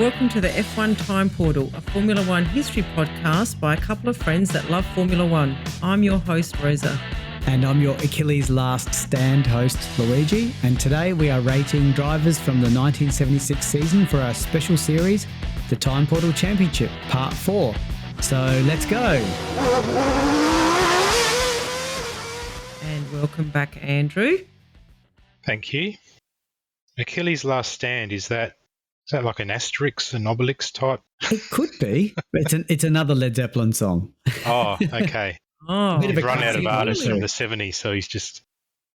Welcome to the F1 Time Portal, a Formula One history podcast by a couple of friends that love Formula One. I'm your host, Rosa. And I'm your Achilles' Last Stand host, Luigi. And today we are rating drivers from the 1976 season for our special series, the Time Portal Championship, Part 4. So let's go. And welcome back, Andrew. Thank you. Achilles' Last Stand, is that like an Asterix, an Obelix type? It could be. It's another Led Zeppelin song. Oh, okay. He's run out of artists from the 70s, so he's just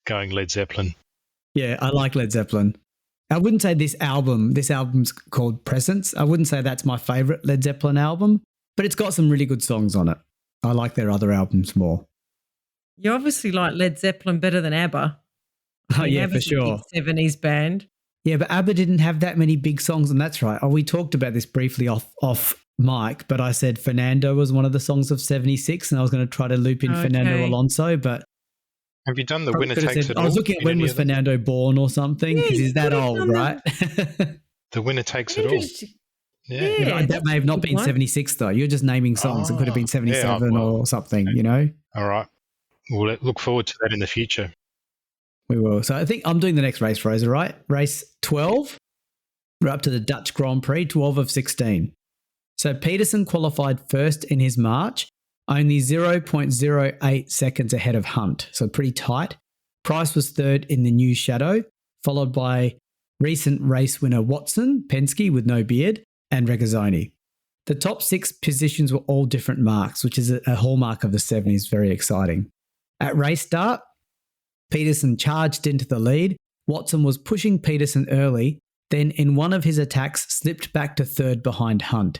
going Led Zeppelin. Yeah, I like Led Zeppelin. I wouldn't say this album's called Presence. I wouldn't say that's my favourite Led Zeppelin album, but it's got some really good songs on it. I like their other albums more. You obviously like Led Zeppelin better than ABBA. Oh, yeah, for sure. 70s band. Yeah, but ABBA didn't have that many big songs, and that's right. Oh, we talked about this briefly off mic, but I said Fernando was one of the songs of 76, and I was going to try to loop in Fernando Alonso, but... Have you done the winner takes it all? I was looking at when was Fernando born or something, because he's that old, right? The winner takes it all. Yeah. That may have not been 76, though. You're just naming songs. It could have been 77 or something, you know? All right. We'll look forward to that in the future. We will. So I think I'm doing the next race, Rosa, right? Race 12. We're up to the Dutch Grand Prix, 12 of 16. So Peterson qualified first in his March, only 0.08 seconds ahead of Hunt. So pretty tight. Price was third in the new Shadow, followed by recent race winner Watson, Penske with no beard, and Regazzoni. The top 6 positions were all different marks, which is a hallmark of the 70s. Very exciting. At race start, Peterson charged into the lead. Watson was pushing Peterson early, then in one of his attacks slipped back to third behind Hunt.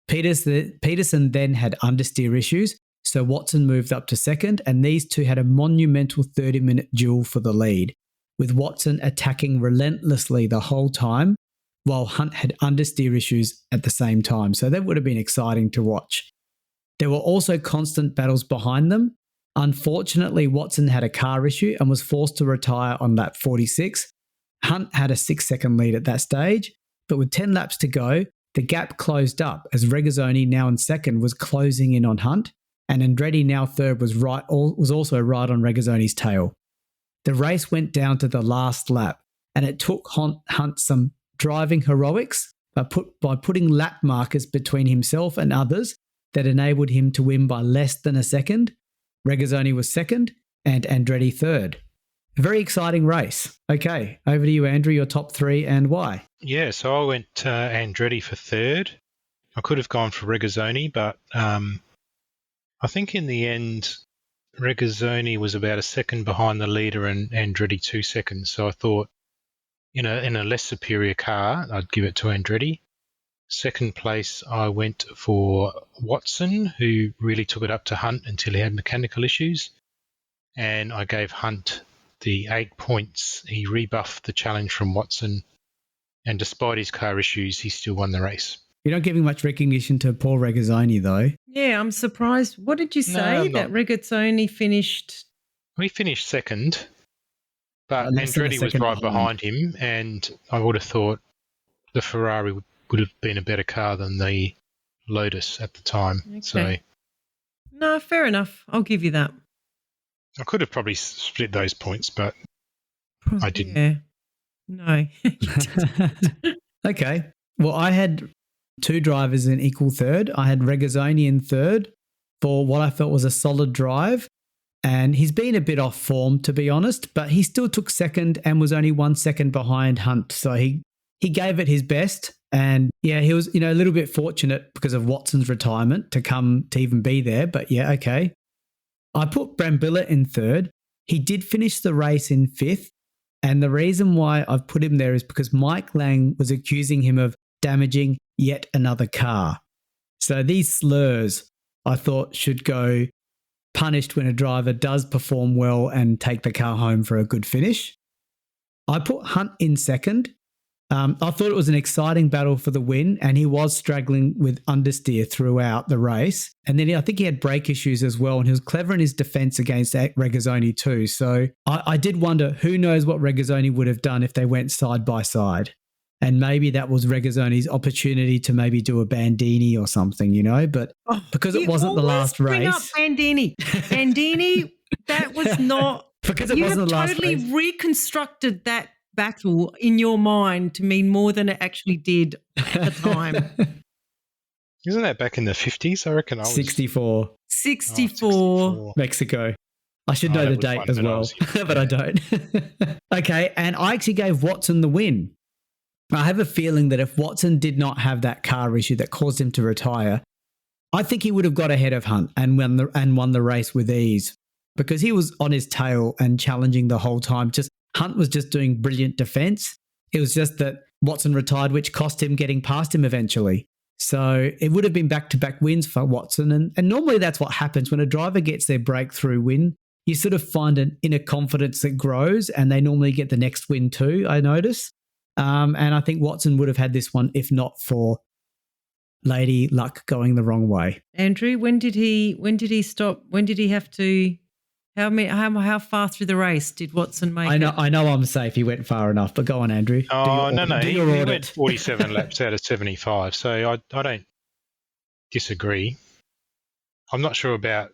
Peterson then had understeer issues, so Watson moved up to second, and these two had a monumental 30-minute duel for the lead, with Watson attacking relentlessly the whole time, while Hunt had understeer issues at the same time. So that would have been exciting to watch. There were also constant battles behind them. Unfortunately, Watson had a car issue and was forced to retire on lap 46. Hunt had a 6-second lead at that stage, but with 10 laps to go, the gap closed up as Regazzoni, now in second, was closing in on Hunt, and Andretti, now third, was also right on Regazzoni's tail. The race went down to the last lap, and it took Hunt some driving heroics by putting lap markers between himself and others that enabled him to win by less than a second. Regazzoni was second and Andretti third. A very exciting race. Okay, over to you, Andrew, your top 3 and why. Yeah, so I went Andretti for third. I could have gone for Regazzoni, but I think in the end, Regazzoni was about a second behind the leader and Andretti 2 seconds. So I thought, in a less superior car, I'd give it to Andretti. Second place, I went for Watson, who really took it up to Hunt until he had mechanical issues. And I gave Hunt the 8 points. He rebuffed the challenge from Watson. And despite his car issues, he still won the race. You're not giving much recognition to Paul Regazzoni, though. Yeah, I'm surprised. What did you say that Regazzoni finished? He finished second, but Andretti was right behind him. And I would have thought the Ferrari would have been a better car than the Lotus at the time. Okay. So, no, fair enough. I'll give you that. I could have probably split those points, but I didn't. Yeah. No. Okay. Well, I had 2 drivers in equal third. I had Regazzoni in third for what I felt was a solid drive. And he's been a bit off form, to be honest, but he still took second and was only 1 second behind Hunt. So he gave it his best. And yeah, he was, a little bit fortunate because of Watson's retirement to even be there. But yeah, okay. I put Brambilla in third. He did finish the race in 5th. And the reason why I've put him there is because Mike Lang was accusing him of damaging yet another car. So these slurs, I thought, should go punished when a driver does perform well and take the car home for a good finish. I put Hunt in second. I thought it was an exciting battle for the win, and he was struggling with understeer throughout the race. And then I think he had brake issues as well, and he was clever in his defense against Regazzoni too. So I did wonder, who knows what Regazzoni would have done if they went side by side. And maybe that was Regazzoni's opportunity to maybe do a Bandini or something, but because it wasn't the last Bring up race. Bandini. Bandini, that was not. Because it you wasn't have the last totally race. reconstructed that battle in your mind to mean more than it actually did at the time. Isn't that back in the 50s? I reckon I was 64. 64. Mexico. I should know that the was date one as that I well, was in. but I don't. Okay, and I actually gave Watson the win. I have a feeling that if Watson did not have that car issue that caused him to retire, I think he would have got ahead of Hunt and won the race with ease because he was on his tail and challenging the whole time. Hunt was just doing brilliant defense. It was just that Watson retired, which cost him getting past him eventually. So it would have been back-to-back wins for Watson. And normally that's what happens when a driver gets their breakthrough win. You sort of find an inner confidence that grows and they normally get the next win too, I notice. And I think Watson would have had this one if not for Lady Luck going the wrong way. Andrew, when did he stop? When did he have to? How far through the race did Watson make it? I know I'm safe. He went far enough, but go on, Andrew. Oh, no. He went 47 laps out of 75, so I don't disagree. I'm not sure about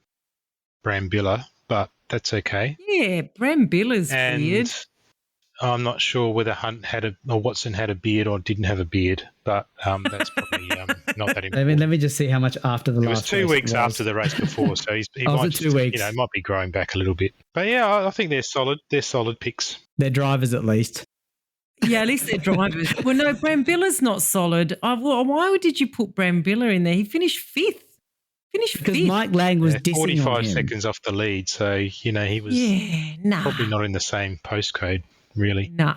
Brambilla, but that's okay. Yeah, Brambilla's weird. I'm not sure whether Watson had a beard or didn't have a beard, but that's probably not that important. Let me just see how much after the last race. It was 2 weeks after the race before, so he might 2 weeks. Might be growing back a little bit. But yeah, I think they're solid. They're solid picks. They're drivers at least. Yeah, at least they're drivers. Well, no, Brambilla's not solid. Why did you put Brambilla in there? He finished fifth. Because Mike Lang was dissing 45 on him. seconds off the lead, so he was probably not in the same postcode, really. Nah.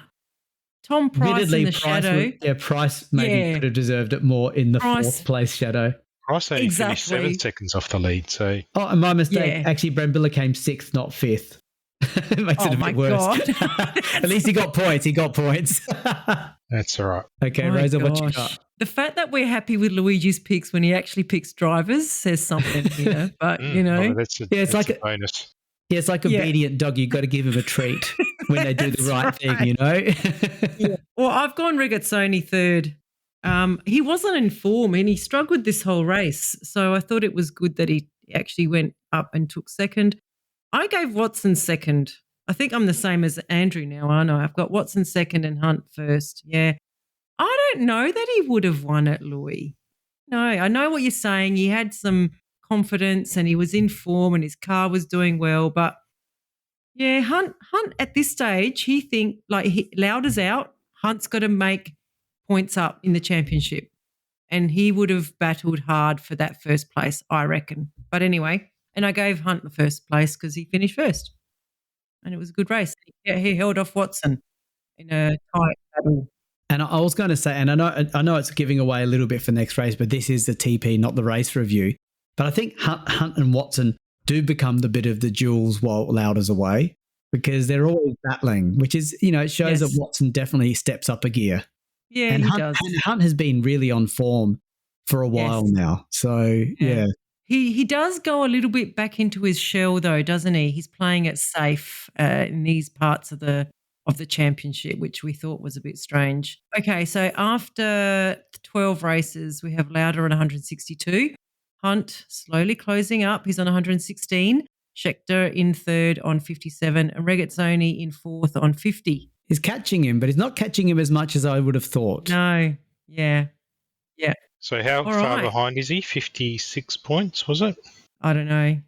Tom Price in the shadow. Price maybe could have deserved it more in the fourth place shadow. Price only finished 7 seconds off the lead, so. Oh, and my mistake. Yeah. Actually, Brambilla came sixth, not fifth. It makes it a bit worse. At least he got points. That's all right. Okay, Rosa, what you got? The fact that we're happy with Luigi's picks when he actually picks drivers says something, But, that's like a bonus. Yeah, it's like obedient dog. You've got to give him a treat when they do the right thing, Well, I've gone Regazzoni third. He wasn't in form and he struggled this whole race. So I thought it was good that he actually went up and took second. I gave Watson second. I think I'm the same as Andrew now, aren't I? I've got Watson second and Hunt first. Yeah. I don't know that he would have won it, Louis. No, I know what you're saying. He had some confidence and he was in form and his car was doing well. But, yeah, Hunt at this stage, he think Lauder's out. Hunt's got to make points up in the championship. And he would have battled hard for that first place, I reckon. But anyway, and I gave Hunt the first place because he finished first. And it was a good race. He held off Watson in a tight battle. And I was going to say, and I know it's giving away a little bit for next race, but this is the TP, not the race review. But I think Hunt and Watson do become the bit of the jewels while Lauder's away because they're always battling, which is, it shows that Watson definitely steps up a gear. Yeah, and he Hunt, does. And Hunt has been really on form for a while now. So, yeah. He does go a little bit back into his shell though, doesn't he? He's playing it safe in these parts of the championship, which we thought was a bit strange. Okay, so after 12 races, we have Lauder on 162. Hunt slowly closing up. He's on 116. Scheckter in third on 57. And Regazzoni in fourth on 50. He's catching him, but he's not catching him as much as I would have thought. No, yeah. So how far behind is he? 56 points, was it? I don't know.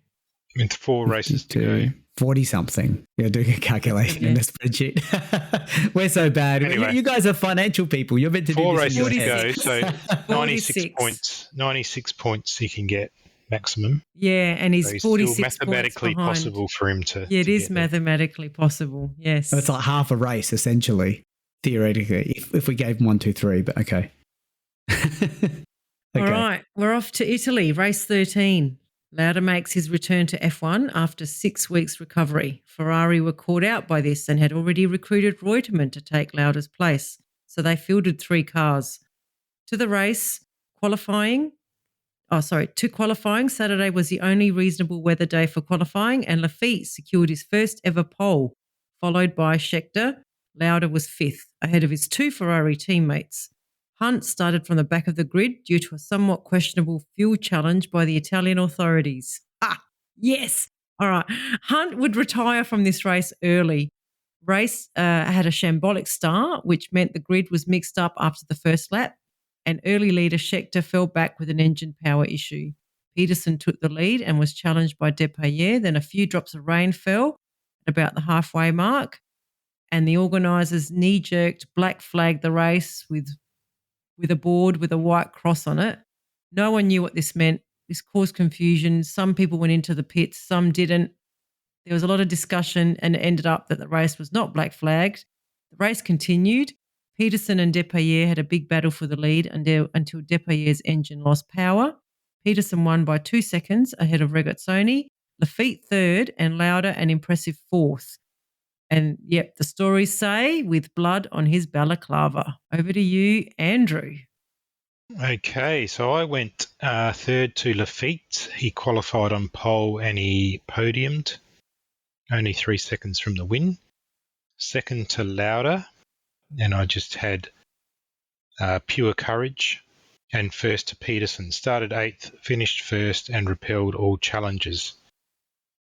With 4 races to go. 40-something. You're doing a calculation in the spreadsheet. We're so bad. Anyway, you guys are financial people. You're meant to do 4 this. 4 races to go, so 96 points. 96 points he can get maximum. Yeah, and he's so 46 still mathematically points possible for him to. Yeah, it is mathematically possible. Yes. So it's like half a race, essentially, theoretically, if we gave him 1, 2, 3. But okay. All right, we're off to Italy. Race 13. Lauder makes his return to F1 after 6 weeks recovery. Ferrari were caught out by this and had already recruited Reutemann to take Lauder's place, so they fielded 3 cars. To qualifying, Saturday was the only reasonable weather day for qualifying, and Laffite secured his first ever pole, followed by Scheckter, Lauda was fifth, ahead of his two Ferrari teammates. Hunt started from the back of the grid due to a somewhat questionable fuel challenge by the Italian authorities. Ah, yes. All right. Hunt would retire from this race early. Race had a shambolic start, which meant the grid was mixed up after the first lap, and early leader Scheckter fell back with an engine power issue. Peterson took the lead and was challenged by Depailler. Then a few drops of rain fell at about the halfway mark, and the organisers knee-jerked black flagged the race with a board with a white cross on it. No one knew what this meant. This caused confusion. Some people went into the pits, some didn't. There was a lot of discussion, and it ended up that the race was not black flagged. The race continued. Peterson and Depailler had a big battle for the lead until Depailler's engine lost power. Peterson won by 2 seconds ahead of Regazzoni, Laffite third, and Lauda an impressive fourth. And yep, the stories say with blood on his balaclava. Over to you, Andrew. Okay, so I went third to Laffite. He qualified on pole and he podiumed, only 3 seconds from the win. Second to Lauda, and I just had pure courage. And first to Peterson. Started 8th, finished first, and repelled all challenges.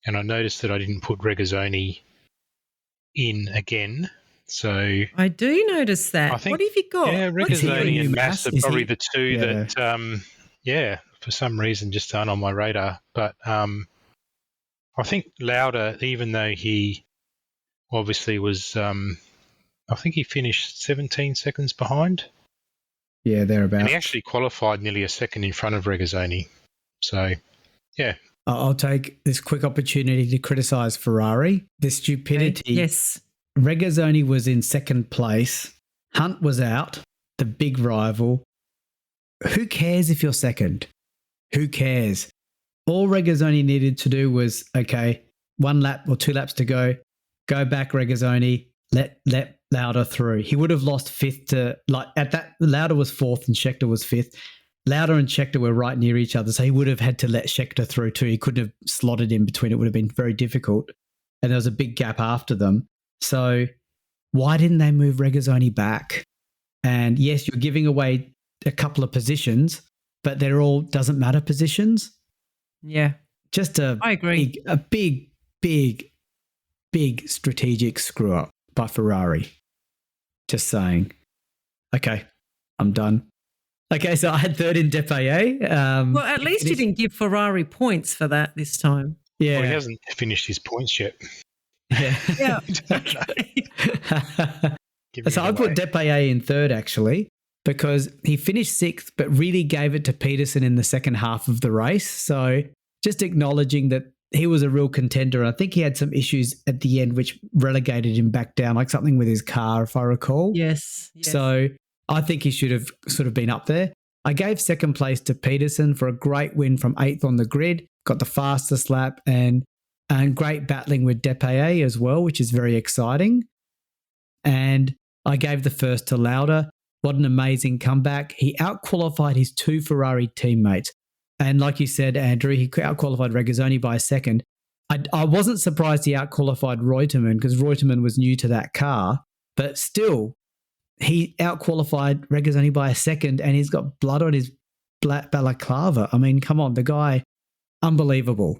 And I noticed that I didn't put Regazzoni in again. So I do notice that. I think, what have you got? Yeah, Regazzoni and Mass are probably the two that, for some reason just aren't on my radar. But I think Lauda, even though he obviously was, I think he finished 17 seconds behind. Yeah, thereabouts. And he actually qualified nearly a second in front of Regazzoni. So, yeah. I'll take this quick opportunity to criticise Ferrari. The stupidity. Okay. Yes. Regazzoni was in second place. Hunt was out, the big rival. Who cares if you're second? Who cares? All Regazzoni needed to do was, okay, 1 lap or 2 laps to go back Regazzoni, let Lauda through. He would have lost fifth to, Lauda was fourth and Scheckter was fifth. Lauda and Scheckter were right near each other, so he would have had to let Scheckter through too. He couldn't have slotted in between. It would have been very difficult. And there was a big gap after them. So why didn't they move Regazzoni back? And yes, you're giving away a couple of positions, but they're all doesn't matter positions. Yeah. Just I agree. A big strategic screw up by Ferrari. Just saying. Okay, I'm done. Okay, so I had third in Depailler. Well, at least you didn't give Ferrari points for that this time. Yeah. Well, he hasn't finished his points yet. Yeah. Yeah. So I put Depailler in third, actually, because he finished sixth, but really gave it to Peterson in the second half of the race. So just acknowledging that he was a real contender. I think he had some issues at the end, which relegated him back down, like something with his car, if I recall. Yes. So I think he should have sort of been up there. I gave second place to Peterson for a great win from 8th on the grid, got the fastest lap and great battling with Depailler as well, which is very exciting. And I gave the first to Lauda. What an amazing comeback. He out-qualified his 2 Ferrari teammates. And like you said, Andrew, he out-qualified Regazzoni by a second. I wasn't surprised he out-qualified Reutemann because Reutemann was new to that car. But still, he out-qualified Regazzoni by a second and he's got blood on his balaclava. I mean, come on, the guy, unbelievable.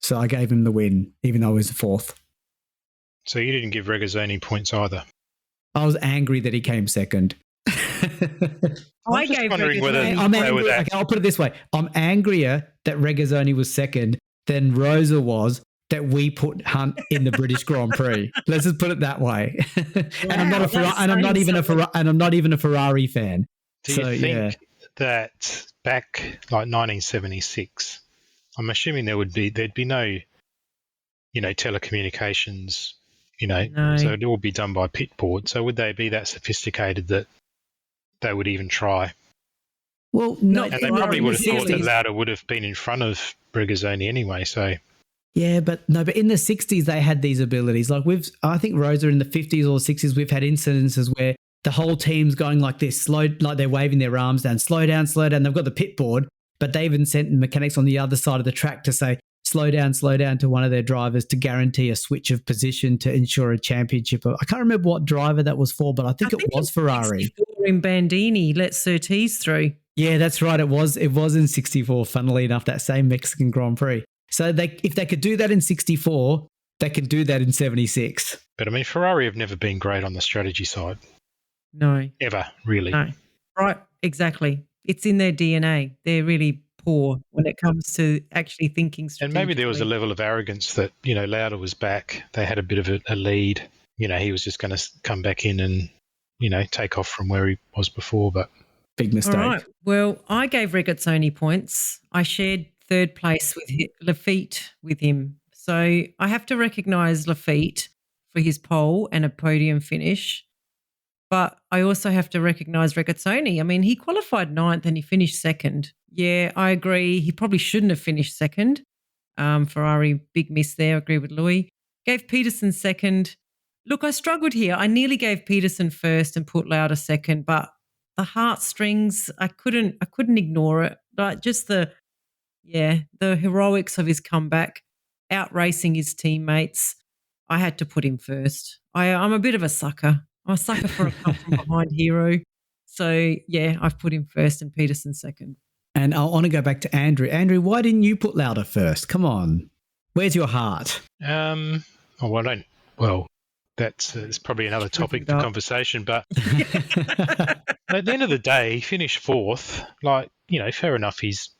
So I gave him the win, even though he was the fourth. So you didn't give Regazzoni points either? I was angry that he came second. I gave Regazzoni. Okay, I'll put it this way. I'm angrier that Regazzoni was second than Rosa was that we put Hunt in the British Grand Prix. Let's just put it that way. And I'm not even a Ferrari fan. Do you think that back like 1976, I'm assuming there'd be no, telecommunications, No. So it'd all be done by pit board. So would they be that sophisticated that they would even try? Well, no. And they probably would have thought that Lauda would have been in front of Regazzoni anyway, so... Yeah, but in the 60s, they had these abilities. Like I think Rosa in the 50s or 60s, we've had incidences where the whole team's going like this, like they're waving their arms down, slow down. They've got the pit board, but they even sent mechanics on the other side of the track to say, slow down to one of their drivers to guarantee a switch of position to ensure a championship. I can't remember what driver that was for, but I think it was Ferrari. 64 in Bandini let Surtees through. Yeah, that's right. It was in 64, funnily enough, that same Mexican Grand Prix. So if they could do that in 64, they can do that in 76. But I mean, Ferrari have never been great on the strategy side. No. Ever, really. No. Right, exactly. It's in their DNA. They're really poor when it comes to actually thinking strategically. And maybe there was a level of arrogance that, Lauda was back. They had a bit of a lead. He was just going to come back in and, take off from where he was before, but... Big mistake. All right. Well, I gave Regazzoni points. I shared third place with Lafitte with him. So I have to recognise Lafitte for his pole and a podium finish. But I also have to recognise Regazzoni. I mean, he qualified 9th and he finished 2nd. Yeah, I agree. He probably shouldn't have finished 2nd. Ferrari, big miss there. I agree with Louis. Gave Peterson 2nd. Look, I struggled here. I nearly gave Peterson 1st and put Lauda 2nd, but the heartstrings, I couldn't ignore it. Like just the heroics of his comeback, outracing his teammates. I had to put him first. I'm a bit of a sucker. I'm a sucker for a come from behind hero. So yeah, I've put him first and Peterson 2nd. And I want to go back to Andrew. Andrew, why didn't you put Lauda first? Come on. Where's your heart? That's probably another topic for conversation, but at the end of the day, he finished 4th. Fair enough, he's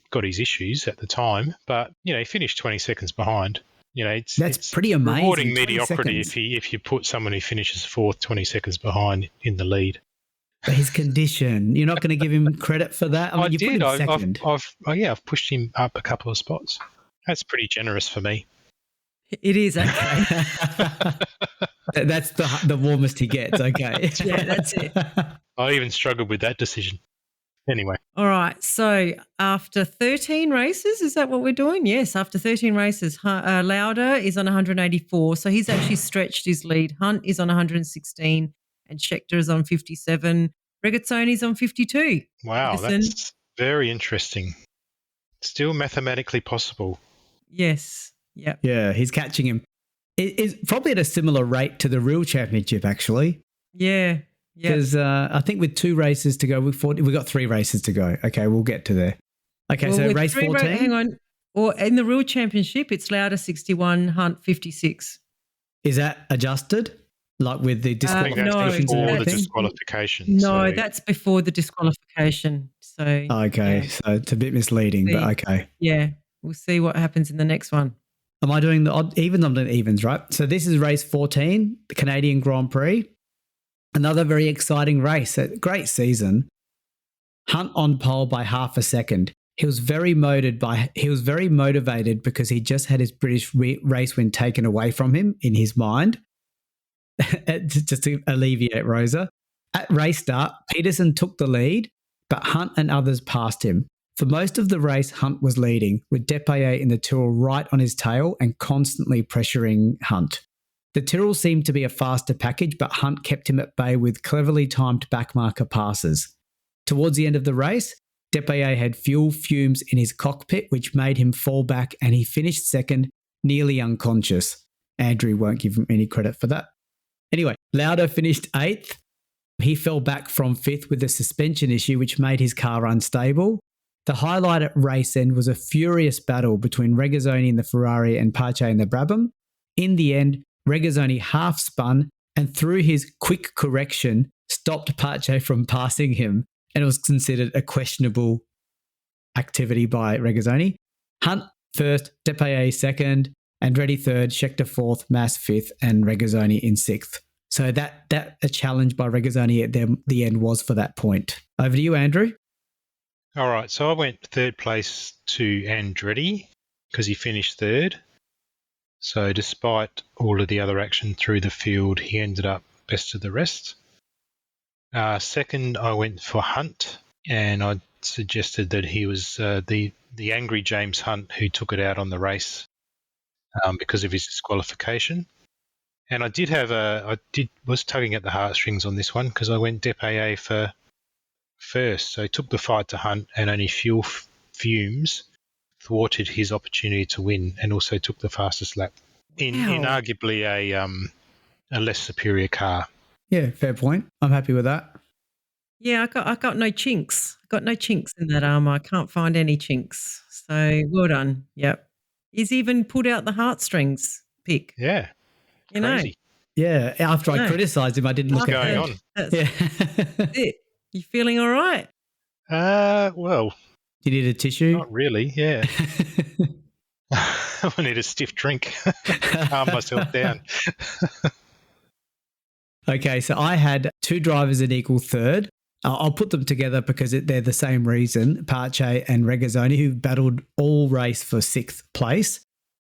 got his issues at the time, but, he finished 20 seconds behind. It's pretty amazing. Rewarding mediocrity if you put someone who finishes 4th 20 seconds behind in the lead. But his condition, you're not going to give him credit for that? I mean, you did. Put him second. I've pushed him up a couple of spots. That's pretty generous for me. It is, okay. That's the warmest he gets, okay. Yeah, that's it. I even struggled with that decision. Anyway. All right. So after 13 races, is that what we're doing? Yes, after 13 races, Lauda is on 184. So he's actually stretched his lead. Hunt is on 116 and Scheckter is on 57. Regazzoni's on 52. Wow, that's very interesting. Still mathematically possible. Yes. Yep. Yeah, he's catching him. It's probably at a similar rate to the real championship, actually. Yeah. Because I think with 2 races to go, we've got 3 races to go. Okay, we'll get to there. Okay, so race 14. Hang on. Or in the real championship, it's Lauda 61, Hunt 56. Is that adjusted? Like with the disqualifications? No, the disqualification. No, that's before the disqualification. So okay, so it's a bit misleading, but okay. Yeah, we'll see what happens in the next one. Am I doing the odd evens? I'm doing evens, right? So this is race 14, the Canadian Grand Prix. Another very exciting race. A great season. Hunt on pole by half a second. He was very motivated because he just had his British race win taken away from him in his mind. Just to alleviate Rosa. At race start, Peterson took the lead, but Hunt and others passed him. For most of the race, Hunt was leading, with Depailler in the Tyrrell right on his tail and constantly pressuring Hunt. The Tyrrell seemed to be a faster package, but Hunt kept him at bay with cleverly timed backmarker passes. Towards the end of the race, Depailler had fuel fumes in his cockpit, which made him fall back, and he finished second, nearly unconscious. Andrew won't give him any credit for that. Anyway, Lauda finished 8th. He fell back from 5th with a suspension issue, which made his car unstable. The highlight at race end was a furious battle between Regazzoni in the Ferrari and Pace in the Brabham. In the end, Regazzoni half spun and through his quick correction stopped Pace from passing him, and it was considered a questionable activity by Regazzoni. Hunt first, Depailler second, Andretti third, Scheckter fourth, Mass fifth, and Regazzoni in 6th. So that a challenge by Regazzoni at the end was for that point. Over to you, Andrew. All right, so I went 3rd place to Andretti because he finished 3rd. So despite all of the other action through the field, he ended up best of the rest. 2nd, I went for Hunt, and I suggested that he was the angry James Hunt who took it out on the race because of his disqualification. And I was tugging at the heartstrings on this one because I went Depailler for first. So he took the fight to Hunt, and only fuel fumes thwarted his opportunity to win and also took the fastest lap in arguably a less superior car. Yeah, fair point. I'm happy with that. Yeah, I got no chinks. Got no chinks in that armour. I can't find any chinks. So well done. Yep. He's even pulled out the heartstrings pick. Yeah, You crazy. know. Yeah, after I criticised him, I didn't look What's at going on? That's Yeah. it. You feeling all right? Well, Do you need a tissue? not really, yeah. I need a stiff drink, calm myself down. Okay, so I had two drivers in equal third. I'll put them together because they're the same reason, Pache and Regazzoni, who battled all race for sixth place.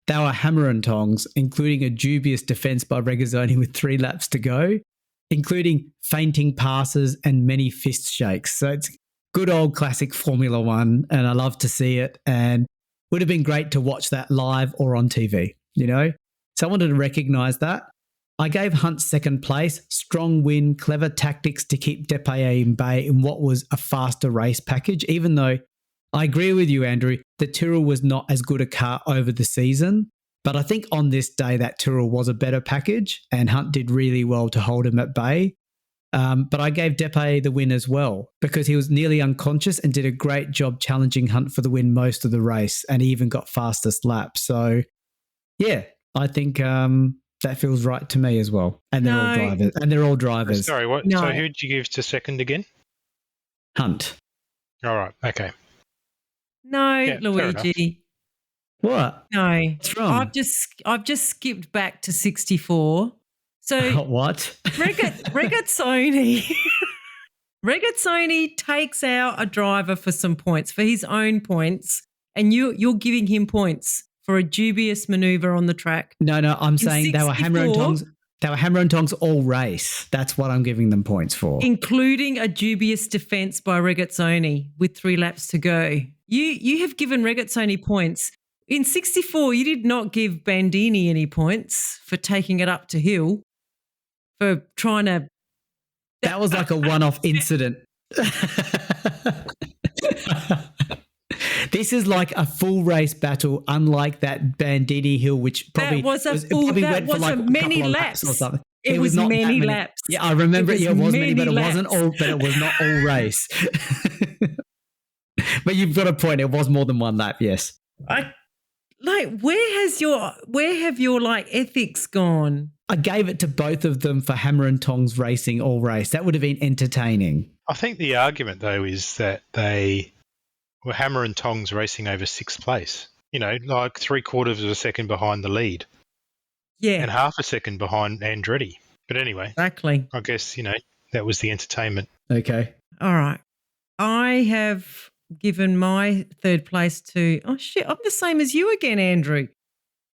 They were hammer and tongs, including a dubious defence by Regazzoni with 3 laps to go, including fainting passes and many fist shakes. So it's good old classic Formula One, and I love to see it, and would have been great to watch that live or on TV, you know? So I wanted to recognise that. I gave Hunt second place, strong win, clever tactics to keep Depailler in bay in what was a faster race package, even though I agree with you, Andrew, the Tyrrell was not as good a car over the season. But I think on this day, that Tyrrell was a better package and Hunt did really well to hold him at bay. But I gave Depailler the win as well because he was nearly unconscious and did a great job challenging Hunt for the win most of the race, and he even got fastest lap. So, yeah, I think that feels right to me as well. And they're all drivers. And they're all drivers. Sorry, what? No. So who did you give to second again? Hunt. All right, okay. No, Yeah, Luigi. What? No. What's wrong? I've just skipped back to 64. So What? Regazzoni Regazzoni takes out a driver for some points, for his own points, and you're giving him points for a dubious manoeuvre on the track. No, I'm saying they were hammer and 64, tongs. They were hammer and tongs all race. That's what I'm giving them points for. including a dubious defence by Regazzoni with 3 laps to go. You have given Regazzoni points. In 64, you did not give Bandini any points for taking it up to hill, for trying to... That was like a one-off incident. This is like a full race battle, unlike that Bandini Hill, which probably That was a full... probably That went for was like a a many couple of laps. or something. It was not that many laps. Yeah, I remember it was many, but it laps. wasn't all. But it was not all race. But you've got a point. It was more than one lap. Yes. Where have your like ethics gone? I gave it to both of them for hammer and tongs racing all race. That would have been entertaining. I think the argument, though, is that they were hammer and tongs racing over sixth place. You know, like 3/4 of a second behind the lead. Yeah, And half a second behind Andretti. But anyway, exactly. I guess, that was the entertainment. Okay. All right. I have given my third place to... Oh, shit, I'm the same as you again, Andrew.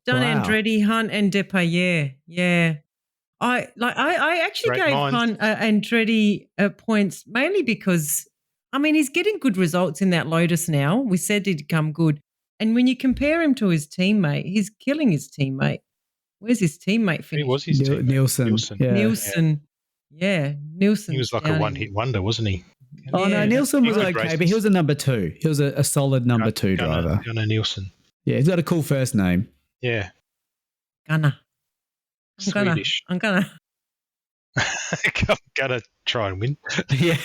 Done Wow. Andretti, Hunt and Depailler. Yeah. I actually Great gave minds. Hunt Andretti points mainly because, I mean, he's getting good results in that Lotus now. We said he'd come good. And when you compare him to his teammate, he's killing his teammate. Where's his teammate Who finished? was his teammate? Nielsen. Yeah. Nielsen. Yeah, Nielsen. He was like a one-hit wonder, wasn't he? Oh, no, Yeah. Nielsen was Good okay, races. but he was a number 2. He was a solid number 2 driver. Gunnar Nielsen. Yeah, he's got a cool first name. Yeah. Gunner. Swedish. I'm gonna. Gonna try and win. Yeah.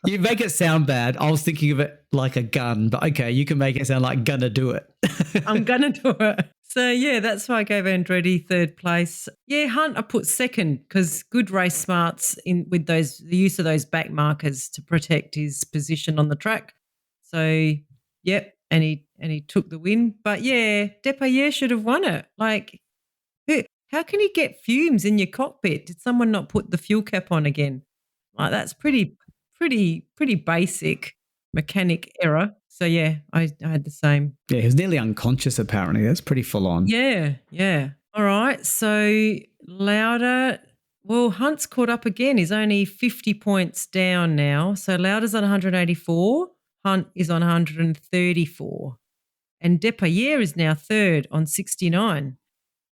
You make it sound bad. I was thinking of it like a gun, but okay, you can make it sound like gonna do it. I'm gonna do it. So yeah, that's why I gave Andretti third place. Yeah, Hunt I put second because good race smarts with the use of those back markers to protect his position on the track. So yep, and he took the win. But yeah, Depailler should have won it. Like, how can you get fumes in your cockpit? Did someone not put the fuel cap on again? Like that's pretty basic mechanic error. So yeah, I had the same. Yeah, he was nearly unconscious apparently. That's pretty full on. Yeah. All right. So Lauda, well, Hunt's caught up again. He's only 50 points down now. So Lauda's on 184. Hunt is on 134. And Depailler is now third on 69,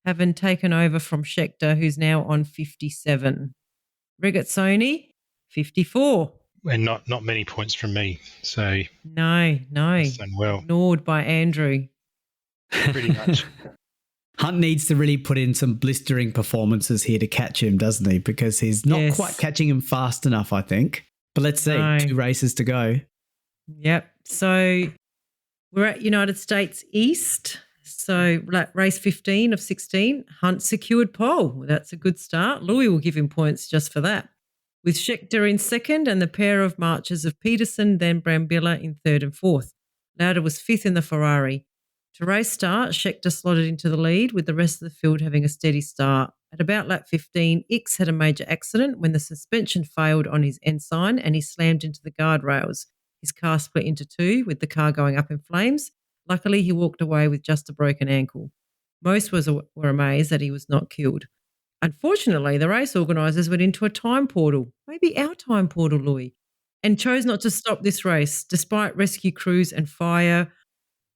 having taken over from Scheckter, who's now on 57. Regazzoni, 54. and not many points from me. So No. he's done well. Ignored by Andrew. Pretty much. Hunt needs to really put in some blistering performances here to catch him, doesn't he? Because he's not quite catching him fast enough, I think. But let's see. No. 2 races to go. Yep. So we're at United States East. So race 15 of 16, Hunt secured pole. That's a good start. Louis will give him points just for that. With Scheckter in second and the pair of marches of Peterson, then Brambilla in third and fourth. Lauda was fifth in the Ferrari. To race start, Scheckter slotted into the lead with the rest of the field having a steady start. At about lap 15, Ickx had a major accident when the suspension failed on his ensign and he slammed into the guardrails. His car split into 2 with the car going up in flames. Luckily, he walked away with just a broken ankle. Most were amazed that he was not killed. Unfortunately, the race organisers went into a time portal, maybe our time portal, Louis, and chose not to stop this race despite rescue crews and fire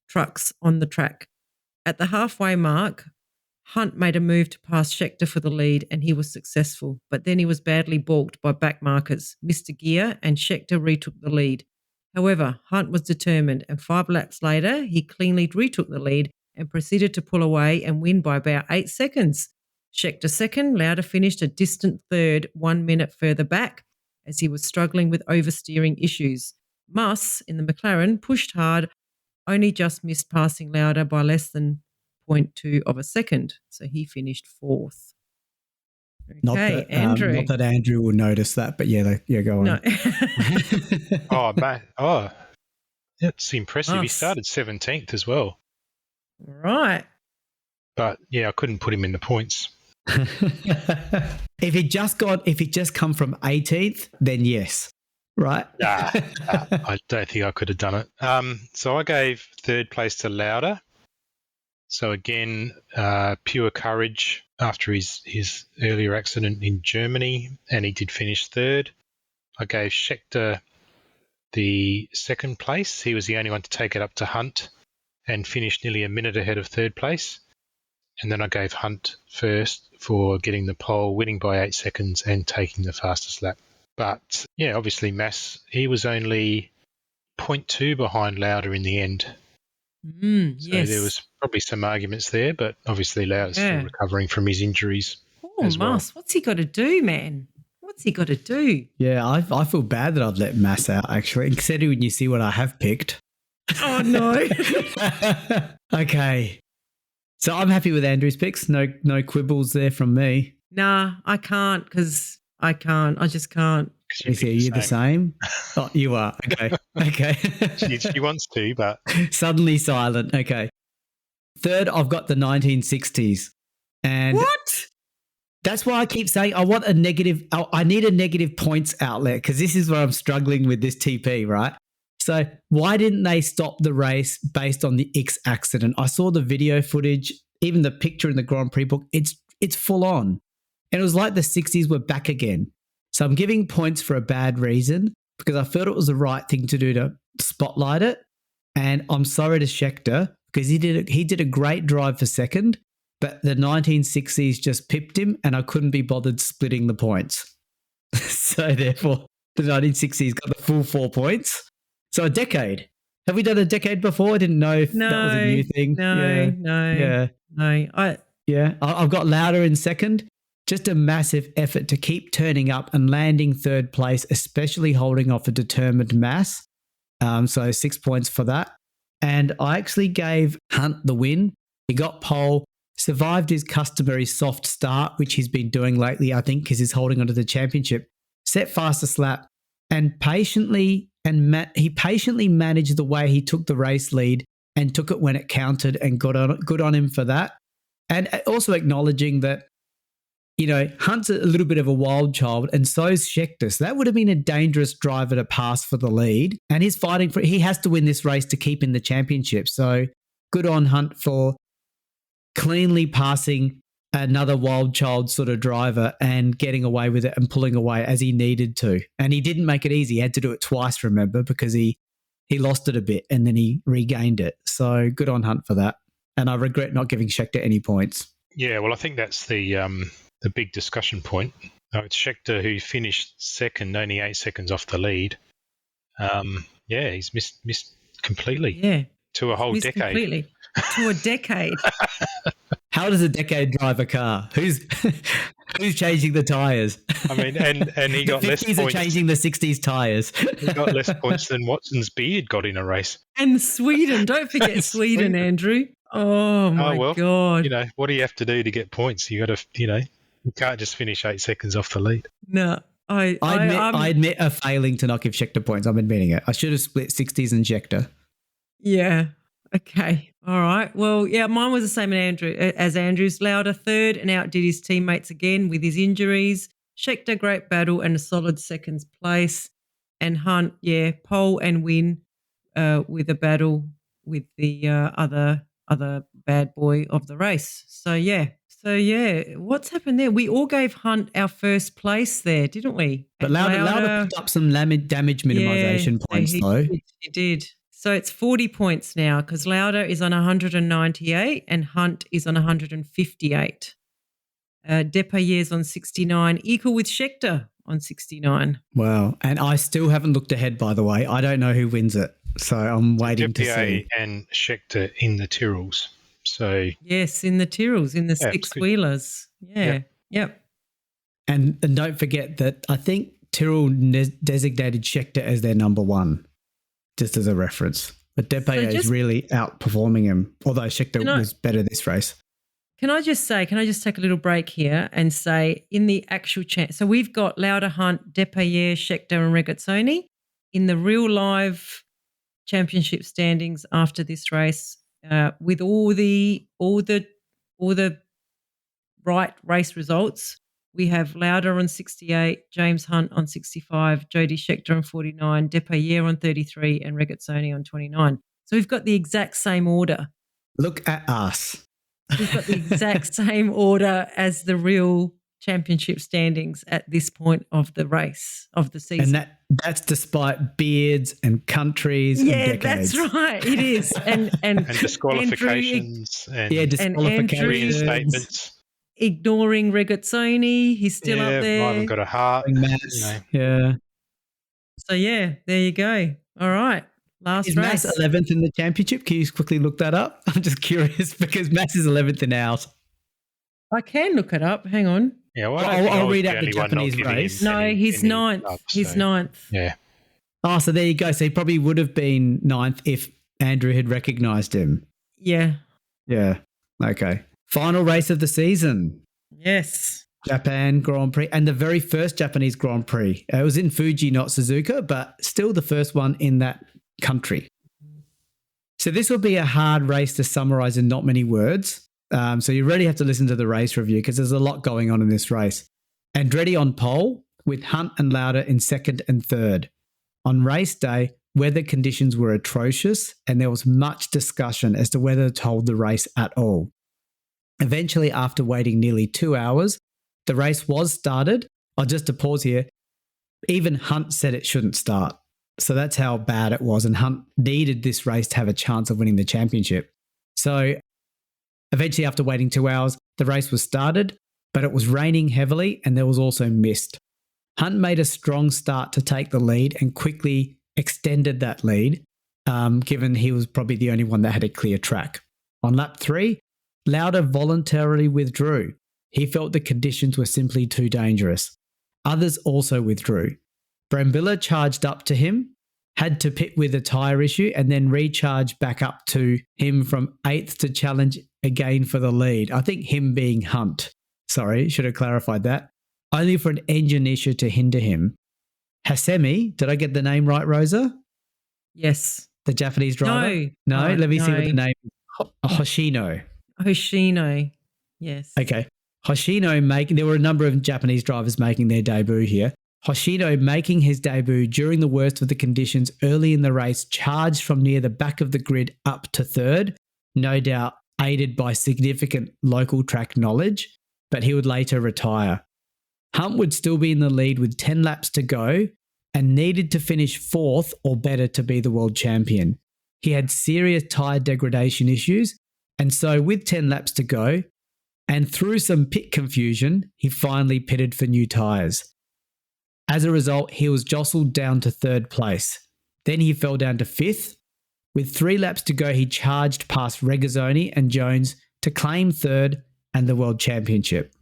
trucks on the track. At the halfway mark, Hunt made a move to pass Scheckter for the lead and he was successful, but then he was badly balked by back markers, missed a gear and Scheckter retook the lead. However, Hunt was determined and 5 laps later, he cleanly retook the lead and proceeded to pull away and win by about 8 seconds. Scheckter second, Lauda finished a distant third 1 minute further back as he was struggling with oversteering issues. Muss, in the McLaren, pushed hard, only just missed passing Lauda by less than 0.2 of a second, so he finished fourth. Okay, Andrew. Not that Andrew will notice that, but yeah, go on. No. That's impressive. Nice. He started 17th as well. Right. But yeah, I couldn't put him in the points. If he'd just come from 18th, then yes. Right? I don't think I could have done it. So I gave third place to Lauda. So again, pure courage after his earlier accident in Germany, and he did finish third. I gave Scheckter the second place. He was the only one to take it up to Hunt and finished nearly a minute ahead of third place. And then I gave Hunt first for getting the pole, winning by 8 seconds and taking the fastest lap. But yeah, obviously Mass, he was only 0.2 behind Lauda in the end. So there was probably some arguments there, but obviously Lauda's still recovering from his injuries. Poor Mass, what's he got to do, man? What's he got to do? Yeah, I feel bad that I've let Mass out, actually, considering when you see what I have picked. Oh, no. Okay. So I'm happy with Andrew's picks. No quibbles there from me. Nah, I can't because I can't. I just can't. Are you the same? Oh, you are. Okay. She wants to, but... Suddenly silent. Okay. Third, I've got the 1960s. And what? That's why I keep saying I need a negative points outlet because this is where I'm struggling with this TP, right? So why didn't they stop the race based on the Ickx accident? I saw the video footage, even the picture in the Grand Prix book. It's full on. And it was like the 60s were back again. So I'm giving points for a bad reason because I felt it was the right thing to do to spotlight it. And I'm sorry to Scheckter because he did a great drive for second, but the 1960s just pipped him and I couldn't be bothered splitting the points. So therefore, the 1960s got the full 4 points. So a decade. Have we done a decade before? I didn't know if that was a new thing. No. I've got Lauda in second. Just a massive effort to keep turning up and landing third place, especially holding off a determined Mass. So 6 points for that. And I actually gave Hunt the win. He got pole, survived his customary soft start, which he's been doing lately, I think, because he's holding onto the championship. Set fastest lap and he patiently managed the way he took the race lead and took it when it counted and good on him for that. And also acknowledging that, Hunt's a little bit of a wild child and so is Scheckter. So that would have been a dangerous driver to pass for the lead. And he's fighting he has to win this race to keep in the championship. So good on Hunt for cleanly passing another wild child sort of driver and getting away with it and pulling away as he needed to. And he didn't make it easy. He had to do it twice, remember, because he lost it a bit and then he regained it. So good on Hunt for that. And I regret not giving Scheckter any points. Yeah, well, I think that's the big discussion point No, it's Scheckter who finished second, only 8 seconds off the lead. He's missed completely. Yeah. To a whole Missed decade. completely. To a decade. How does a decade drive a car? Who's changing the tires? I mean, and he got the less 50s points. are changing the 60s tires. He got less points than Watson's beard got in a race. And Sweden. Don't forget Sweden, Andrew. Oh, my God. What do you have to do to get points? You got to, you can't just finish 8 seconds off the lead. No. I admit a failing to not give Scheckter points. I'm admitting it. I should have split 60s and Scheckter. Yeah. Okay. All right. Well, yeah, mine was the same as Andrew's. Lauda third and outdid his teammates again with his injuries. Scheckter, great battle and a solid second place. And Hunt, pole and win with a battle with the other bad boy of the race. So what's happened there? We all gave Hunt our first place there, didn't we? But Lauda picked up some damage minimisation points, though. He did. So it's 40 points now because Lauda is on 198 and Hunt is on 158. Depayer's on 69, equal with Scheckter on 69. Wow. And I still haven't looked ahead, by the way. I don't know who wins it. So I'm waiting to see. And Scheckter in the Tyrrells. So yes, in the Tyrrells, in the six-wheelers. Yeah. Yep. And don't forget that I think Tyrrell designated Scheckter as their number one, just as a reference. But Depailler is really outperforming him, although Scheckter was better this race. Can I just take a little break here and say in the actual chance, so we've got Lauda, Hunt, Depailler, Scheckter and Regazzoni in the real live championship standings after this race with all the right race results. We have Lauda on 68, James Hunt on 65, Jody Scheckter on 49, Depailler on 33 and Regazzoni on 29. So we've got the exact same order. Look at us. We've got the exact same order as the real championship standings at this point of the race, of the season. And that's despite beards and countries and decades. That's right. It is. And disqualifications disqualifications. Reinstatements. Ignoring Regazzoni. He's still up there. I haven't got a heart. Yeah. So, there you go. All right. Last is race. Mass 11th in the championship? Can you quickly look that up? I'm just curious because Mass is 11th in ours. I can look it up. Hang on. Yeah, well, I'll read out the Japanese race. No, he's ninth. He's ninth. Yeah. Oh, so there you go. So he probably would have been ninth if Andrew had recognised him. Yeah. Yeah. Okay. Final race of the season. Yes. Japan Grand Prix and the very first Japanese Grand Prix. It was in Fuji, not Suzuka, but still the first one in that country. So this will be a hard race to summarize in not many words. So you really have to listen to the race review because there's a lot going on in this race. Andretti on pole with Hunt and Lauda in second and third. On race day, weather conditions were atrocious and there was much discussion as to whether to hold the race at all. Eventually, after waiting nearly 2 hours, the race was started. Just to pause here, even Hunt said it shouldn't start. So that's how bad it was. And Hunt needed this race to have a chance of winning the championship. So eventually, after waiting 2 hours, the race was started, but it was raining heavily and there was also mist. Hunt made a strong start to take the lead and quickly extended that lead, given he was probably the only one that had a clear track. On lap 3, Lauda voluntarily withdrew. He felt the conditions were simply too dangerous. Others also withdrew. Brambilla charged up to him, had to pit with a tyre issue and then recharge back up to him from 8th to challenge again for the lead. I think him being Hunt. Sorry, should have clarified that. Only for an engine issue to hinder him. Hasemi, did I get the name right, Rosa? Yes. The Japanese driver? No, let me see what the name is. Hoshino. Hoshino, yes. Okay. Hoshino there were a number of Japanese drivers making their debut here. Hoshino making his debut during the worst of the conditions early in the race, charged from near the back of the grid up to third, no doubt aided by significant local track knowledge, but he would later retire. Hunt would still be in the lead with 10 laps to go and needed to finish 4th or better to be the world champion. He had serious tyre degradation issues, and so with 10 laps to go, And through some pit confusion, he finally pitted for new tyres. As a result, he was jostled down to third place. Then he fell down to fifth. With 3 laps to go, he charged past Regazzoni and Jones to claim third and the World Championship.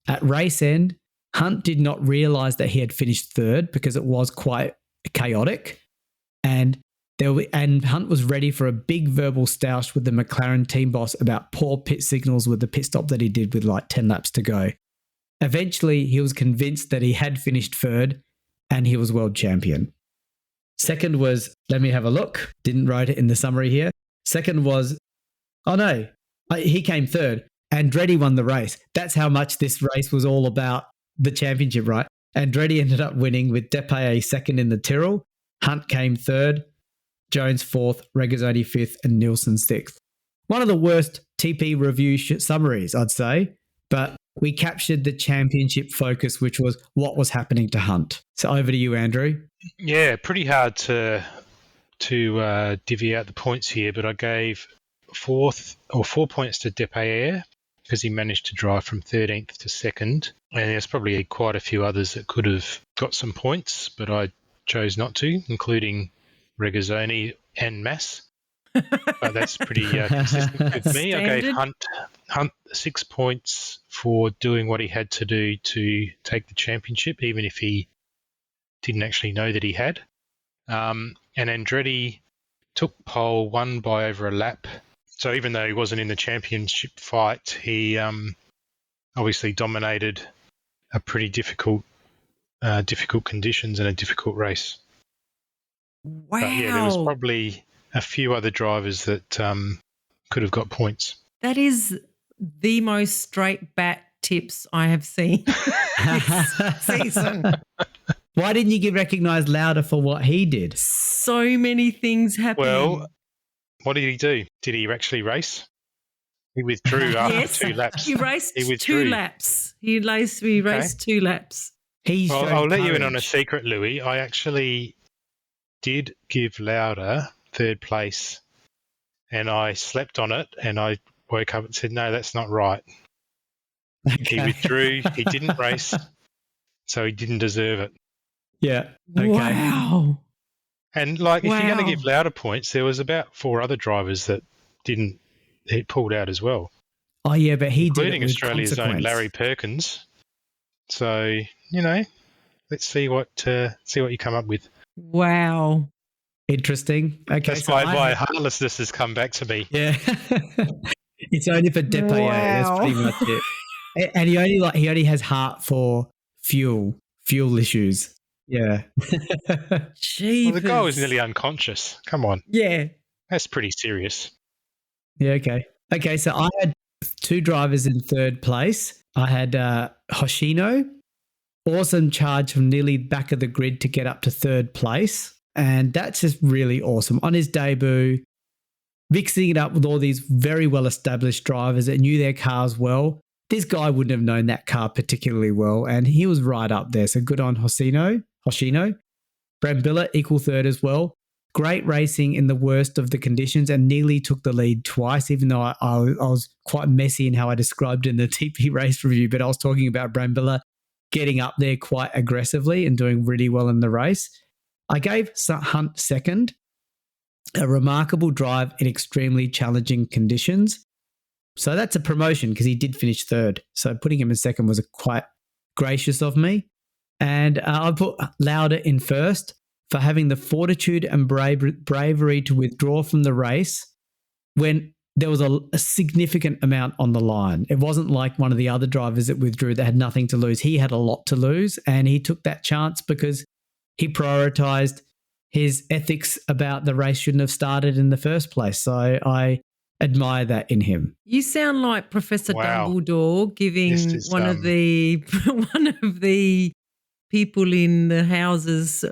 At race end, Hunt did not realise that he had finished third because it was quite chaotic. And Hunt was ready for a big verbal stoush with the McLaren team boss about poor pit signals with the pit stop that he did with like 10 laps to go. Eventually, he was convinced that he had finished third and he was world champion. Second was, let me have a look. Didn't write it in the summary here. Second was, he came third. Andretti won the race. That's how much this race was all about the championship, right? Andretti ended up winning with Depailler second in the Tyrrell. Hunt came third. Jones fourth, Regazzoni fifth, and Nielsen sixth. One of the worst TP review summaries, I'd say, but we captured the championship focus, which was what was happening to Hunt. So over to you, Andrew. Yeah, pretty hard to divvy out the points here, but I gave 4 points to Depailler because he managed to drive from 13th to 2nd, and there's probably quite a few others that could have got some points, but I chose not to, including Regazzoni and Mass. But that's pretty consistent with me. Standard. I gave Hunt 6 points for doing what he had to do to take the championship, even if he didn't actually know that he had. And Andretti took pole, won by over a lap. So even though he wasn't in the championship fight, he obviously dominated a pretty difficult conditions and a difficult race. Wow. But yeah, there was probably a few other drivers that could have got points. That is the most straight bat tips I have seen this season. Why didn't you recognise Lauda for what he did? So many things happening. Well, what did he do? Did he actually race? He withdrew after Yes, 2 laps. He raced He withdrew. 2 laps. He raced 2 laps. I'll let you in on a secret, Louis. I actually did give Lauda third place, and I slept on it, and I woke up and said, no, that's not right. Okay. He withdrew. He didn't race, so he didn't deserve it. Yeah. Okay. Wow. And if you're going to Wow. give Lauda points, there was about 4 other drivers that he pulled out as well, Oh, yeah, but he including did it with Australia's consequence. own Larry Perkins. So, let's see what you come up with. Wow. Interesting. Okay, That's so why my heartlessness has come back to me. yeah, it's only for Depailler. That's Wow. pretty much it. And he only has heart for fuel issues. Yeah. Jeepers. Well, the guy was nearly unconscious. Come on, Yeah. that's pretty serious. Yeah. Okay. Okay. So I had 2 drivers in third place. I had Hoshino, awesome charge from nearly back of the grid to get up to third place. And that's just really awesome. On his debut, mixing it up with all these very well-established drivers that knew their cars well. This guy wouldn't have known that car particularly well, and he was right up there. So good on Hoshino. Brambilla, equal third as well. Great racing in the worst of the conditions and nearly took the lead twice, even though I was quite messy in how I described in the TP race review, but I was talking about Brambilla getting up there quite aggressively and doing really well in the race. I gave Hunt second, a remarkable drive in extremely challenging conditions. So that's a promotion because he did finish third. So putting him in second was quite gracious of me. And I put Lauda in first for having the fortitude and bravery to withdraw from the race when there was a significant amount on the line. It wasn't like one of the other drivers that withdrew that had nothing to lose. He had a lot to lose, and he took that chance because he prioritized his ethics about the race shouldn't have started in the first place. So I admire that in him. You sound like Professor Wow. Dumbledore giving This is, one of the people in the houses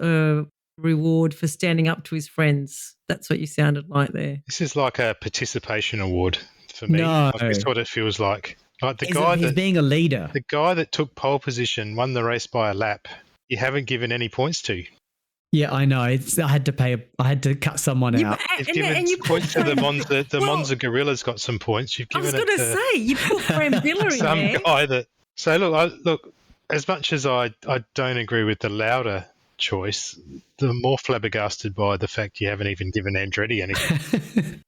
reward for standing up to his friends. That's what you sounded like there. This is like a participation award for me. No. That's what it feels like. Like He's being a leader. the guy that took pole position won the race by a lap. You haven't given any points to. Yeah, I know. I had to cut someone out. You've given points to the Monza. The Monza Gorilla's got some points. You've I was given going it to to say, you put Brambilla in some there. guy that. So look. As much as I don't agree with the Lauda choice, the more flabbergasted by the fact you haven't even given Andretti anything.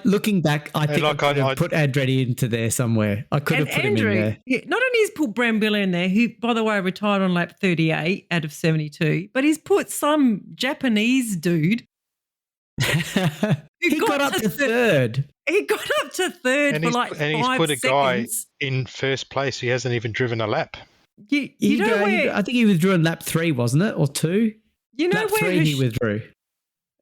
Looking back, I think I could have put Andretti into there somewhere. I could have put Andrew, him in there. Not only has put Brambilla in there, who, by the way, retired on lap 38 out of 72, but he's put some Japanese dude. He got up to third. He got up to third and for like 5 seconds. And he's put a guy in first place who hasn't even driven a lap. You know where, I think he withdrew in lap 3, wasn't it? Or 2? You know lap where 3 he withdrew.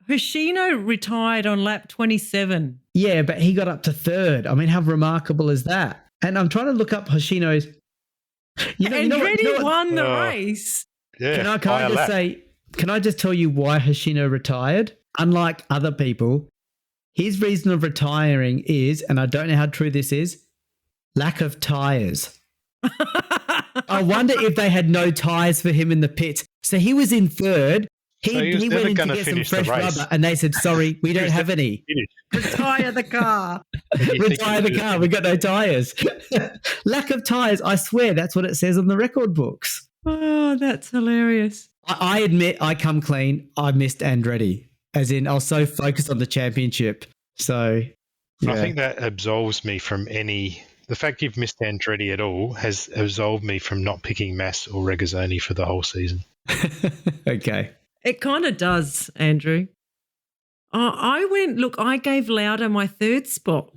Hoshino retired on lap 27. Yeah, but he got up to third. I mean, how remarkable is that? And I'm trying to look up Hoshino's. Andretti won the race. Yeah. Can I just tell you why Hoshino retired? Unlike other people, his reason of retiring is, and I don't know how true this is, lack of tyres. I wonder if they had no tyres for him in the pits. So he was in third. He went in to get some fresh rubber, and they said, sorry, we don't have any. Retire the car. Retire the car. We've got no tyres. Lack of tyres. I swear that's what it says on the record books. Oh, that's hilarious. I admit, I come clean. I missed Andretti, as in I was so focused on the championship. So, yeah. I think that absolves me from any... The fact you've missed Andretti at all has absolved me from not picking Mass or Regazzoni for the whole season. Okay. It kind of does, Andrew. I gave Lauda my third spot.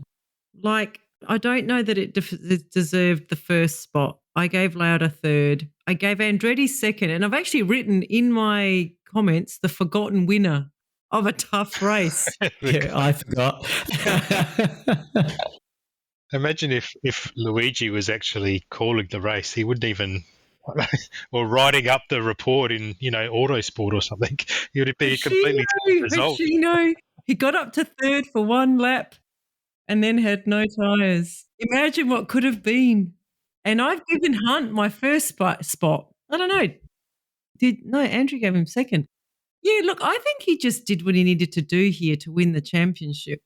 Like, I don't know that it deserved the first spot. I gave Lauda third. I gave Andretti second. And I've actually written in my comments the forgotten winner of a tough race. Yeah, I forgot. Imagine if Luigi was actually calling the race, he wouldn't even, or writing up the report in, Autosport or something. It would be a completely different result. He got up to third for one lap and then had no tyres. Imagine what could have been. And I've given Hunt my first spot. I don't know. Andrew gave him second. Yeah, look, I think he just did what he needed to do here to win the championship.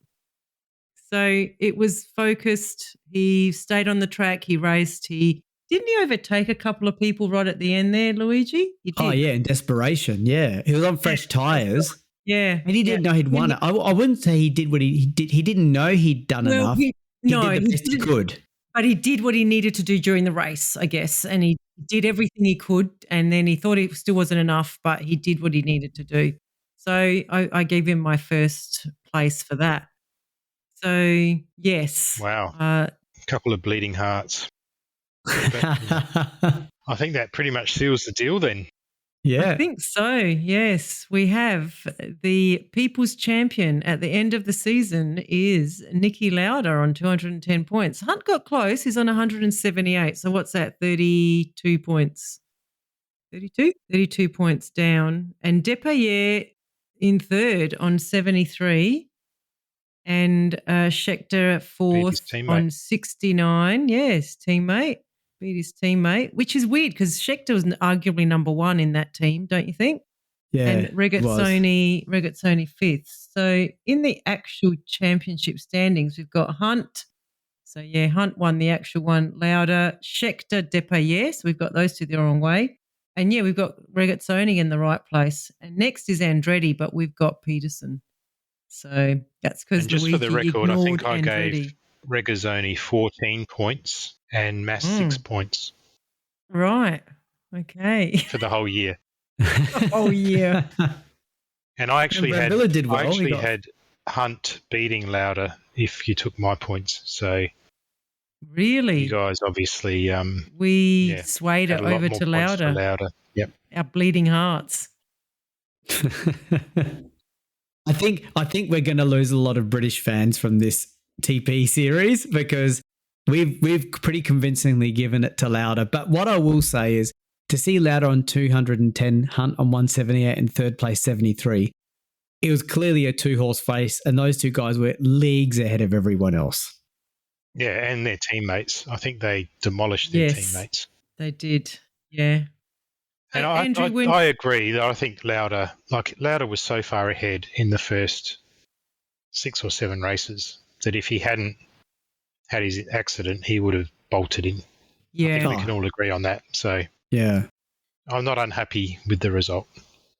So it was focused. He stayed on the track. He raced. Didn't he overtake a couple of people right at the end there, Luigi? He did. Oh, yeah, in desperation, yeah. He was on fresh tyres. Yeah. And he didn't know he'd won it. I wouldn't say he did what he did. He didn't know he'd done enough. He did the best he could. But he did what he needed to do during the race, I guess. And he did everything he could. And then he thought it still wasn't enough, but he did what he needed to do. So I gave him my first place for that. So, yes. Wow. A couple of bleeding hearts. I think that pretty much seals the deal then. Yeah. I think so, yes. We have the people's champion at the end of the season is Niki Lauda on 210 points. Hunt got close. He's on 178. So what's that? 32 points. 32? 32 points down. And Depailler in third on 73. And Scheckter fourth on 69. Yes, teammate. Beat his teammate, which is weird because Scheckter was arguably number one in that team, don't you think? Yeah. And Regazzoni fifth. So in the actual championship standings, we've got Hunt. So, yeah, Hunt won the actual one. Lauda, Scheckter, Depailler. So we've got those two the wrong way. And, yeah, we've got Regazzoni in the right place. And next is Andretti, but we've got Peterson. So that's because just for the record, I think I gave Regazzoni 14 points and Mass 6 points. Right. Okay. For the whole year. Oh, yeah. And I actually had Hunt beating Lauda if you took my points. So really, you guys obviously swayed it over to Lauda. Yep. Our bleeding hearts. I think we're going to lose a lot of British fans from this TP series because we've pretty convincingly given it to Lauda. But what I will say is to see Lauda on 210, Hunt on 178 and third place 73, it was clearly a two-horse race and those two guys were leagues ahead of everyone else. Yeah, and their teammates. I think they demolished their teammates. They did, yeah. And Andrew, I agree that I think Lauda was so far ahead in the first 6 or 7 races that if he hadn't had his accident, he would have bolted in. I think we can all agree on that. So yeah, I'm not unhappy with the result.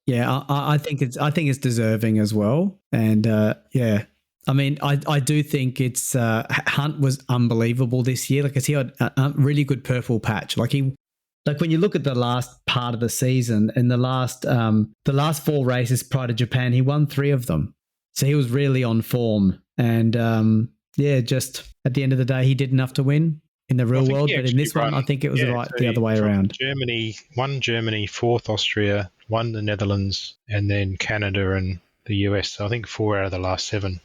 yeah, I think it's deserving as well, and yeah. I mean, I do think it's Hunt was unbelievable this year. Like, he had a really good purple patch. Like when you look at the last part of the season and the last 4 races prior to Japan, he won 3 of them. So he was really on form. And yeah, just at the end of the day, he did enough to win in the real world. But in this one, I think it was the other way around. Germany, 4th Austria, 1 the Netherlands, and then Canada and the US. So I think 4 out of the last 7.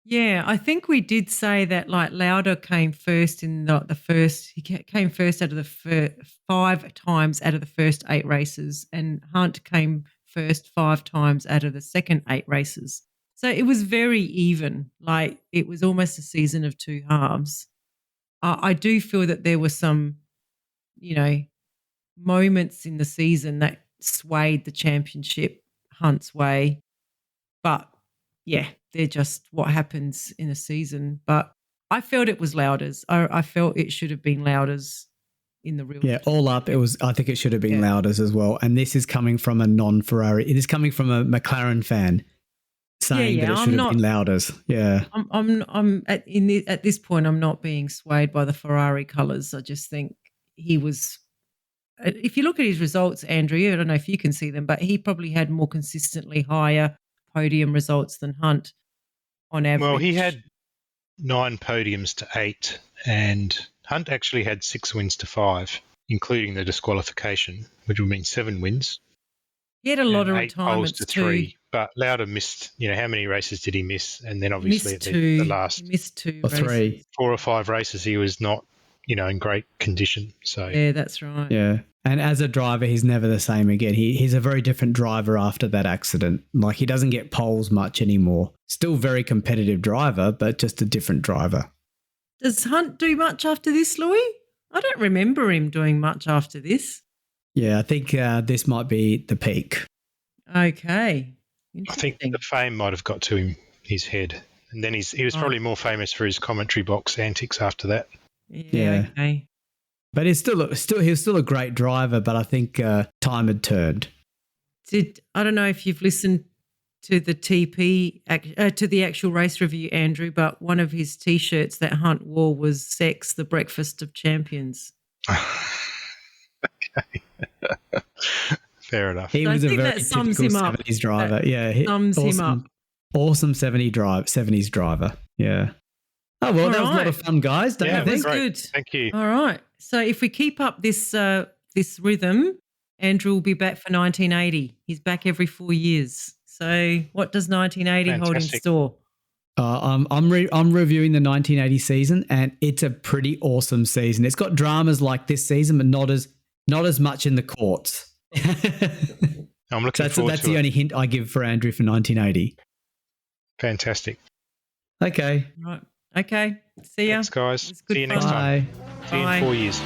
Yeah, I think we did say that like Lauda came first in the first. He came first out of the 5 times out of the first 8 races, and Hunt came first 5 times out of the second 8 races. So it was very even. Like, it was almost a season of 2 halves. I do feel that there were some, moments in the season that swayed the championship Hunt's way, but yeah, they're just what happens in a season. But I felt it was Lauda's. I felt it should have been Lauda's in the real. Yeah, all up, it was. I think it should have been Lauda's as well. And this is coming from a non-Ferrari. It is coming from a McLaren fan saying that it should have been Lauda's. Yeah, I'm at this point, I'm not being swayed by the Ferrari colours. I just think he was. If you look at his results, Andrew, I don't know if you can see them, but he probably had more consistently higher podium results than Hunt on average. Well, he had 9 podiums to 8, and Hunt actually had 6 wins to 5, including the disqualification, which would mean 7 wins. He had a lot of 8 retirements poles to too. 3, but Lauda missed. How many races did he miss? And then obviously he missed 2 or 3, 4 or 5 races, he was not, in great condition. So yeah, that's right. Yeah. And as a driver, he's never the same again. He's a very different driver after that accident. Like, he doesn't get poles much anymore. Still very competitive driver, but just a different driver. Does Hunt do much after this, Louis? I don't remember him doing much after this. Yeah, I think this might be the peak. Okay. I think the fame might have got to his head. And then he was probably more famous for his commentary box antics after that. Yeah. Okay. But he was still a great driver, but I think time had turned. I don't know if you've listened to the to the actual race review, Andrew, but one of his T-shirts that Hunt wore was "Sex, the Breakfast of Champions." Okay. Fair enough. He was a very typical 70s driver. Sums him up. Awesome 70s driver. Yeah. Oh, well, that was a lot of fun, guys. Don't you think? It was good. Thank you. All right. So if we keep up this rhythm, Andrew will be back for 1980. He's back every 4 years. So what does 1980 hold in store? I'm reviewing the 1980 season, and it's a pretty awesome season. It's got dramas like this season, but not as much in the courts. I'm looking forward to it. That's the only hint I give for Andrew for 1980. Fantastic. Okay. Right. Okay. See ya. Thanks, guys. See you next Bye. time. See you in 4 years.